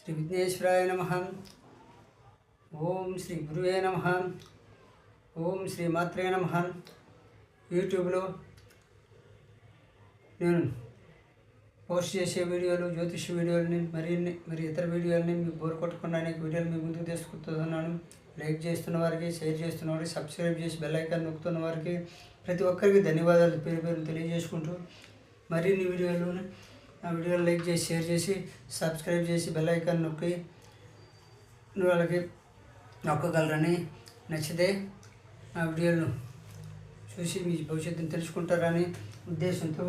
శ్రీ విఘ్నేశ్వరాయ నమః. ఓం శ్రీ గురువే నమః. ఓం శ్రీ మాత్రే నమః. యూట్యూబ్లో నేను పోస్ట్ చేసే వీడియోలు, జ్యోతిష వీడియోలని, మరి ఇతర వీడియోలని మీకు బోర్ కొట్టకుండా అనేక వీడియోలు మీ ముందుకు తీసుకుంటున్నాను. లైక్ చేస్తున్న వారికి, షేర్ చేస్తున్న వారికి, సబ్స్క్రైబ్ చేసి బెల్ ఐకాన్ నొక్కుతున్న వారికి ప్రతి ఒక్కరికి ధన్యవాదాలు పేరు పేరు తెలియజేసుకుంటూ, మరిన్ని వీడియోలు ఆ వీడియోలు లైక్ చేసి, షేర్ చేసి, సబ్స్క్రైబ్ చేసి బెల్ ఐకాన్ నొక్కి వాళ్ళకి నొక్కగలరని, నచ్చితే నా వీడియోలను చూసి మీ భవిష్యత్తును తెలుసుకుంటారని ఉద్దేశంతో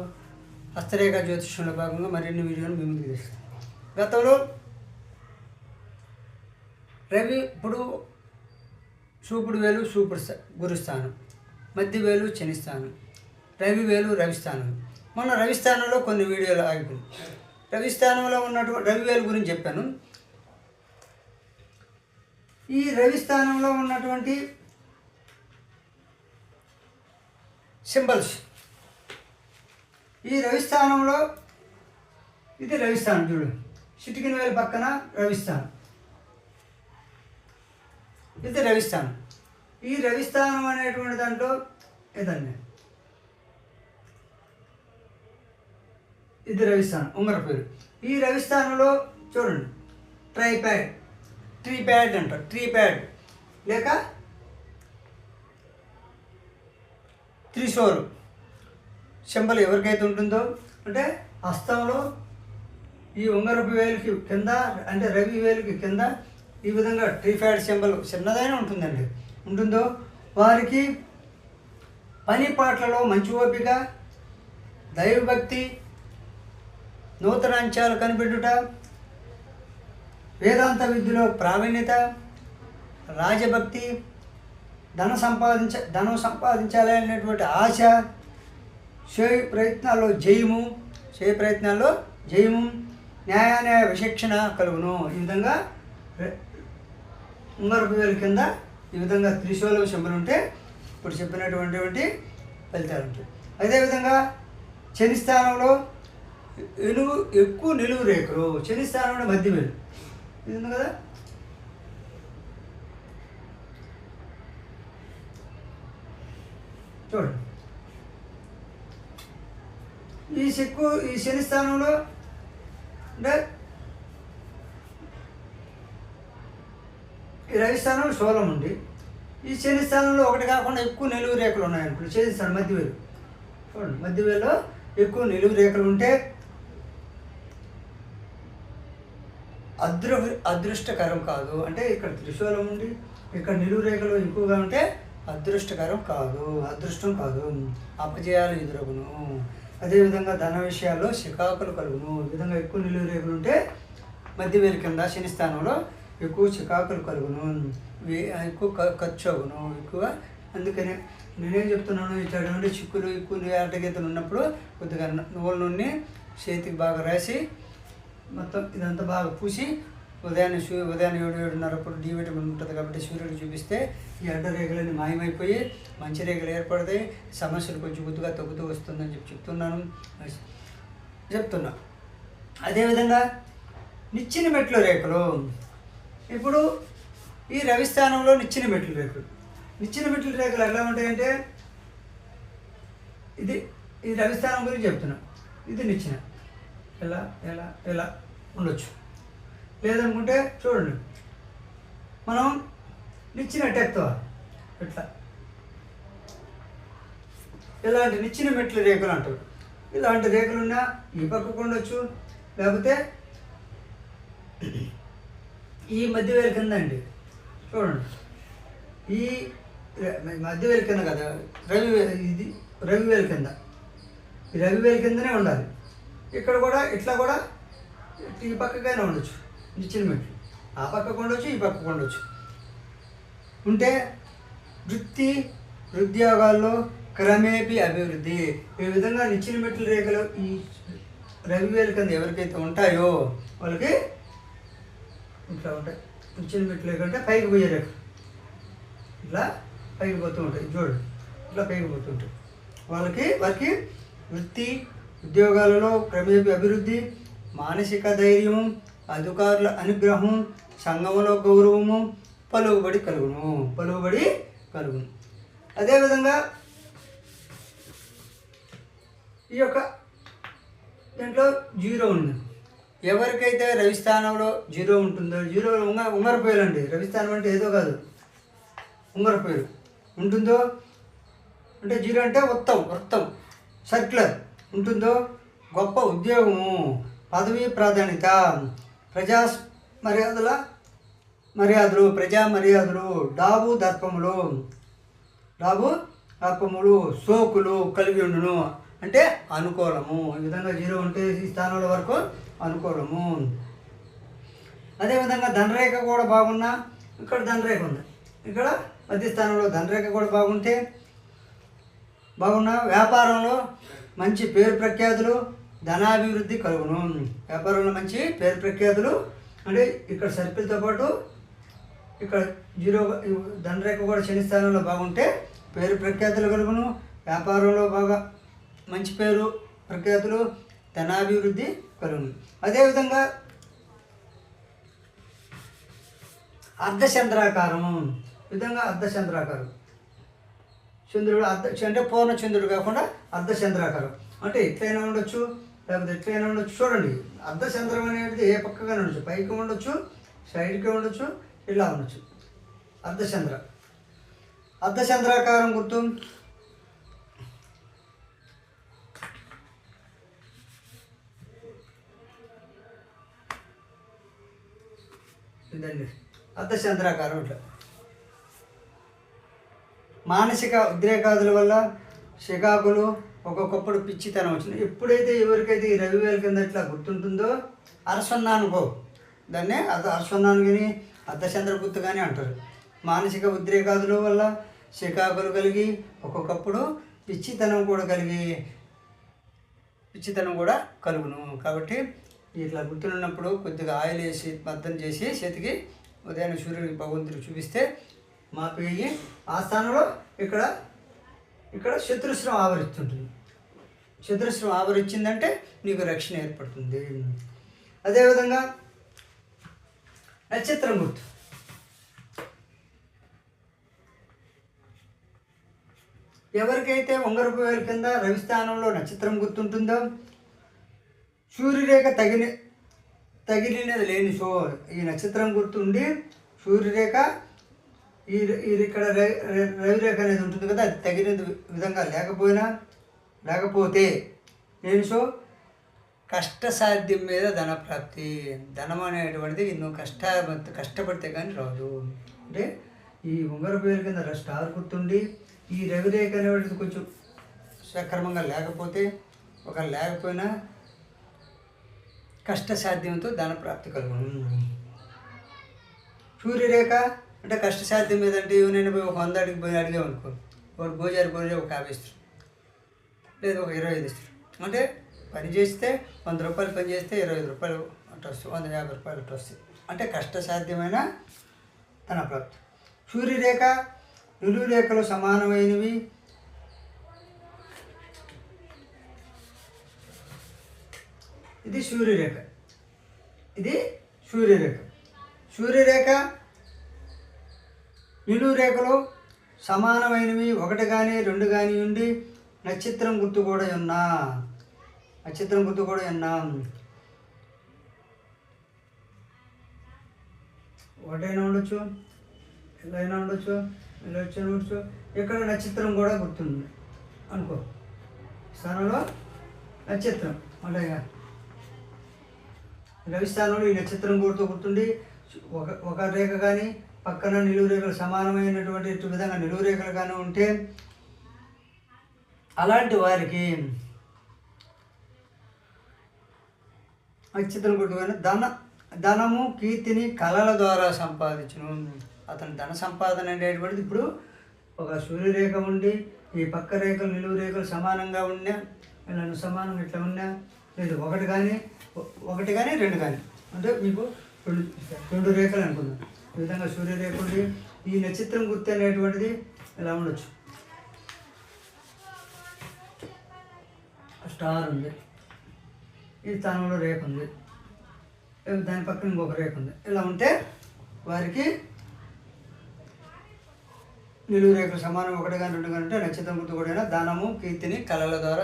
హస్తరేఖ జ్యోతిష్యంలో భాగంగా మరిన్ని వీడియోలు మీ ముందుకు తెస్తాను. గతంలో రవి ఇప్పుడు చూపుడు వేలు గురుస్థానం, మధ్య వేలు శనిస్థానం, రవి వేలు రవిస్థానం. మొన్న రవిస్థానంలో కొన్ని వీడియోలు ఆగిపోయింది. రవిస్థానంలో ఉన్నటువంటి రవి వేలు గురించి చెప్పాను. ఈ రవిస్థానంలో ఉన్నటువంటి సింబల్స్, ఈ రవిస్థానంలో ఇది రవిస్థానం చూడు, చిటికిన వేలు పక్కన రవిస్థానం, ఇది రవిస్థానం. ఈ రవిస్థానం అనేటువంటి దాంట్లో ఏదండి, ఇది రవిస్థానం ఉంగర పేరు. ఈ రవిస్థానంలో చూడండి ట్రీ ప్యాడ్ అంటారు, ట్రీ ప్యాడ్ లేక త్రిశూలం సింబల్ ఎవరికైతే ఉంటుందో, అంటే హస్తంలో ఈ ఉంగరపు వేలుకి కింద, అంటే రవి వేలుకి కింద ఈ విధంగా ట్రీ ప్యాడ్ సింబల్ చిన్నదైనా ఉంటుందో వారికి పని పాటలలో మంచి ఓపిక, దైవభక్తి, నూతన అంశాలు కనిపెట్టుట, వేదాంత విద్యలో ప్రావీణ్యత, రాజభక్తి, ధనం సంపాదించాలి అనేటువంటి ఆశ, చేయ ప్రయత్నాల్లో జయము, న్యాయ విచక్షణ కలుగును. ఈ విధంగా ఉంగరపు వేలు కింద ఈ విధంగా త్రిశూలం సింబల్ ఉంటే ఇప్పుడు చెప్పినటువంటి ఫలితాలు ఉంటాయి. అదేవిధంగా శని స్థానంలో ఎక్కువ నిలువు రేఖలు, శని స్థానంలో మధ్య వేలు ఇది ఉంది కదా, చూడండి. ఈ శని స్థానంలో అంటే ఈ రవి స్థానంలో శూలం ఉంది. ఈ శని స్థానంలో ఒకటి కాకుండా ఎక్కువ నిలువు రేఖలు ఉన్నాయనుకోండి, శని స్థానం మధ్య వేలు చూడండి, మధ్య వేలో ఎక్కువ నిలువు రేఖలు ఉంటే అదృష్టకరం కాదు. అంటే ఇక్కడ త్రిశూలం ఉండి ఇక్కడ నిలువు రేఖలు ఎక్కువగా ఉంటే అదృష్టకరం కాదు, అదృష్టం కాదు, అపజయాలు ఎదురగును. అదేవిధంగా ధన విషయాల్లో చికాకులు కలుగును. ఈ విధంగా ఎక్కువ నిలువు రేఖలు ఉంటే మధ్య వేలు కింద శని స్థానంలో ఎక్కువ చికాకులు కలుగును, ఎక్కువ ఖర్చు అగును ఎక్కువ. అందుకనే నేనేం చెప్తున్నాను, ఇట్లాంటి చిక్కులు ఎక్కువ ఆటగీతలు ఉన్నప్పుడు కొద్దిగా నువ్వుల నూనె చేతికి బాగా రాసి మొత్తం ఇదంతా బాగా పూసి ఉదయాన్నే 7:30 డి విటమిన్ ఉంటుంది కాబట్టి సూర్యుడికి చూపిస్తే ఈ అడ్డ రేఖలన్నీ మాయమైపోయి మంచి రేఖలు ఏర్పడతాయి, సమస్యలు కొంచెం కొద్దిగా తగ్గుతూ వస్తుందని చెప్తున్నా. అదేవిధంగా నిచ్చిన మెట్ల రేఖలు, ఇప్పుడు ఈ రవిస్థానంలో నిచ్చిన మెట్ల రేఖలు ఎలా ఉంటాయంటే, ఇది రవిస్థానం గురించి చెప్తున్నా. ఇది నిచ్చిన ఎలా ఉండొచ్చు. లేదనుకుంటే చూడండి, మనం నిచ్చిన టెక్తో ఇలాంటి నిచ్చిన మెట్ల రేఖలు అంటారు. ఇలాంటి రేఖలున్నా ఈ పక్కకు ఉండొచ్చు, లేకపోతే ఈ మధ్య వేలు కింద అండి చూడండి, ఈ మధ్య వేలు కింద కదా ఇది రవి వేలు కింద, ఈ రవి వేలు కిందనే ఉండాలి. ఇక్కడ కూడా ఇట్లా కూడా ఈ పక్కకైనా ఉండొచ్చు నిచ్చిన మెట్లు, ఆ పక్కకు ఉండొచ్చు, ఈ పక్కకు ఉండొచ్చు. ఉంటే ఉద్యోగాల్లో క్రమేపీ అభివృద్ధి. ఈ విధంగా నిచ్చిన మెట్ల రేఖలు ఈ రవి వేలు కింద ఎవరికైతే ఉంటాయో వాళ్ళకి ఇట్లా ఉంటాయి. నిచ్చిన మెట్ల రేఖ అంటే పైకి పోయే రేఖ, ఇట్లా పైకి పోతూ ఉంటాయి చూడండి, ఇట్లా పైకి పోతుంటాయి. వారికి వృత్తి ఉద్యోగాలలో క్రమేపీ అభివృద్ధి, మానసిక ధైర్యం, అధికారుల అనుగ్రహం, సంఘములో గౌరవము, పలుకుబడి కలుగును. అదేవిధంగా ఈ యొక్క దీంట్లో 0 ఉంది. ఎవరికైతే రవిస్థానంలో 0 ఉంటుందో, 0 ఉంగరపేలు అండి. రవిస్థానం అంటే ఏదో కాదు, ఉంగరపేలు ఉంటుందో అంటే 0 అంటే వృత్తం సర్క్యులర్ ఉంటుందో, గొప్ప ఉద్యోగము, పదవీ ప్రాధాన్యత, ప్రజా మర్యాదలు, డాబు దర్పములు, సోకులు కలిగి ఉండును. అంటే అనుకూలము. ఈ విధంగా 0 ఉంటే ఈ స్థానంలో వరకు అనుకూలము. అదేవిధంగా ధనరేఖ కూడా బాగున్నా, ఇక్కడ ధనరేఖ ఉంది, ఇక్కడ మధ్య స్థానంలో ధనరేఖ కూడా బాగున్నా వ్యాపారంలో మంచి పేరు ప్రఖ్యాతులు, ధనాభివృద్ధి కలుగును. వ్యాపారంలో మంచి పేరు ప్రఖ్యాతులు అంటే ఇక్కడ సర్కిల్తో పాటు ఇక్కడ 0 ధనరేఖ కూడా శని స్థానంలో బాగుంటే పేరు ప్రఖ్యాతులు కలుగును. వ్యాపారంలో బాగా మంచి పేరు ప్రఖ్యాతులు, ధనాభివృద్ధి కలుగును. అదేవిధంగా అర్ధచంద్రాకారం, చంద్రుడు అంటే పూర్ణ చంద్రుడు కాకుండా అర్ధచంద్రాకారం అంటే ఎట్లయినా ఉండొచ్చు, లేకపోతే ఎట్లయినా ఉండొచ్చు. చూడండి, అర్ధచంద్రం అనేది ఏ పక్కగానే ఉండొచ్చు, పైకి ఉండొచ్చు, సైడ్కి ఉండొచ్చు, ఇలా ఉండొచ్చు. అర్ధచంద్రాకారం గుర్తు ఇదండి. అర్ధచంద్రాకారం ఇట్లా మానసిక ఉద్రేకాదుల వల్ల చికాకులు, ఒక్కొక్కప్పుడు పిచ్చితనం వచ్చింది. ఎప్పుడైతే ఎవరికైతే ఈ రవివేల కింద ఇట్లా గుర్తుంటుందో అరసొన్నానుకో, దాన్నే అరసొన్నాను కానీ అర్ధచంద్ర గుర్తు కానీ అంటారు. మానసిక ఉద్రేకాదుల వల్ల చికాకులు కలిగి, ఒక్కొక్కప్పుడు పిచ్చితనం కూడా కలుగును. కాబట్టి ఇట్లా గుర్తులున్నప్పుడు కొద్దిగా ఆయిల్ వేసి మద్దం చేసి చేతికి ఉదయాన్నే సూర్యుడికి భగవంతుడికి చూపిస్తే మాకు అయ్యి ఆ స్థానంలో ఇక్కడ శత్రుశ్రం ఆవరిస్తుంటుంది. శత్రుశ్రం ఆవరించిందంటే నీకు రక్షణ ఏర్పడుతుంది. అదేవిధంగా నక్షత్రం గుర్తు ఎవరికైతే ఉంగరపు వేలు కింద రవిస్థానంలో నక్షత్రం గుర్తుంటుందో, సూర్యరేఖ తగిలినది లేని ఈ నక్షత్రం గుర్తుండి సూర్యరేఖ ఇక్కడ రవిరేఖ అనేది ఉంటుంది కదా, అది తగిన విధంగా లేకపోతే లేని కష్టసాధ్యం మీద ధనప్రాప్తి. ధనం అనేటువంటిది నువ్వు కష్టపడితే కానీ రాదు. అంటే ఈ ఉంగరపు వేలు కింద స్టార్ గుర్తుండి ఈ రవిరేఖ అనేటువంటిది కొంచెం సక్రమంగా లేకపోయినా కష్టసాధ్యంతో ధనప్రాప్తి కలుగును. సూర్యరేఖ అంటే కష్టసాధ్యం మీద అంటే నేను పోయి ఒక 100 అడిగి పోయి అడిగామనుకో, ఒక భోజారు ఒక 50 ఇస్తారు, లేదు ఒక 25 ఇస్తారు. అంటే పని చేస్తే 100 రూపాయలు పని చేస్తే 25 రూపాయలు అట్లా వస్తుంది, 150 రూపాయలు అట్లా వస్తుంది. అంటే కష్టసాధ్యమైన ధనప్రాప్తి. సూర్యరేఖ నిలువు రేఖలు సమానమైనవి, ఇది సూర్యరేఖ నిలువు రేఖలు సమానమైనవి, 1 కానీ 2 కానీ ఉండి నక్షత్రం గుర్తు కూడా ఉన్నా ఒకటైనా ఉండొచ్చు, ఇలా అయినా ఉండొచ్చు, ఇలా ఉండొచ్చు. ఇక్కడ నక్షత్రం కూడా గుర్తుంది అనుకో, స్థానంలో నక్షత్రం అలాగా రవి స్థానంలో ఈ నక్షత్రం గుర్తుండి ఒక రేఖ కానీ పక్కన నిలువు రేఖలు సమానమైనటువంటి విధంగా నిలువు రేఖలు కానీ ఉంటే అలాంటి వారికి నక్షత్రం గుర్తు కానీ ధనము కీర్తిని కళల ద్వారా సంపాదించును. అతని ధన సంపాదన అనేటువంటిది ఇప్పుడు ఒక సూర్యరేఖ ఉండి ఈ పక్క రేఖలు నిలువు రేఖలు సమానంగా ఉన్నా, ఇలా సమానంగా ఇట్లా ఉన్నా, లేదు 1 కానీ 2 కానీ అంటే మీకు 2 రేఖలు అనుకుందాం. ఈ విధంగా సూర్యరేఖ ఉండి ఈ నక్షత్రం గుర్తు అనేటువంటిది ఇలా ఉండొచ్చు. స్టార్ ఉంది, ఈ స్థానంలో రేఖ ఉంది, దాని పక్కన ఇంకొక రేఖ ఉంది. ఇలా ఉంటే వారికి నిలువు రేఖలు సమానం 1 కానీ 2 కానీ ఉంటే నక్షత్రం గుర్తు కూడా ధనము కీర్తిని కళల ద్వారా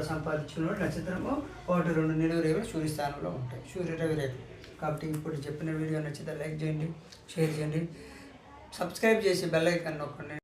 సంపాదించుకున్న నక్షత్రము 1, 2 నిలువు రేఖలు సూర్య స్థానంలో ఉంటాయి, సూర్య రవి రేఖలు. కాబట్టి ఇప్పుడు చెప్పిన వీడియో నచ్చితే లైక్ చేయండి, షేర్ చేయండి, సబ్స్క్రైబ్ చేసి బెల్ ఐకాన్ నొక్కండి.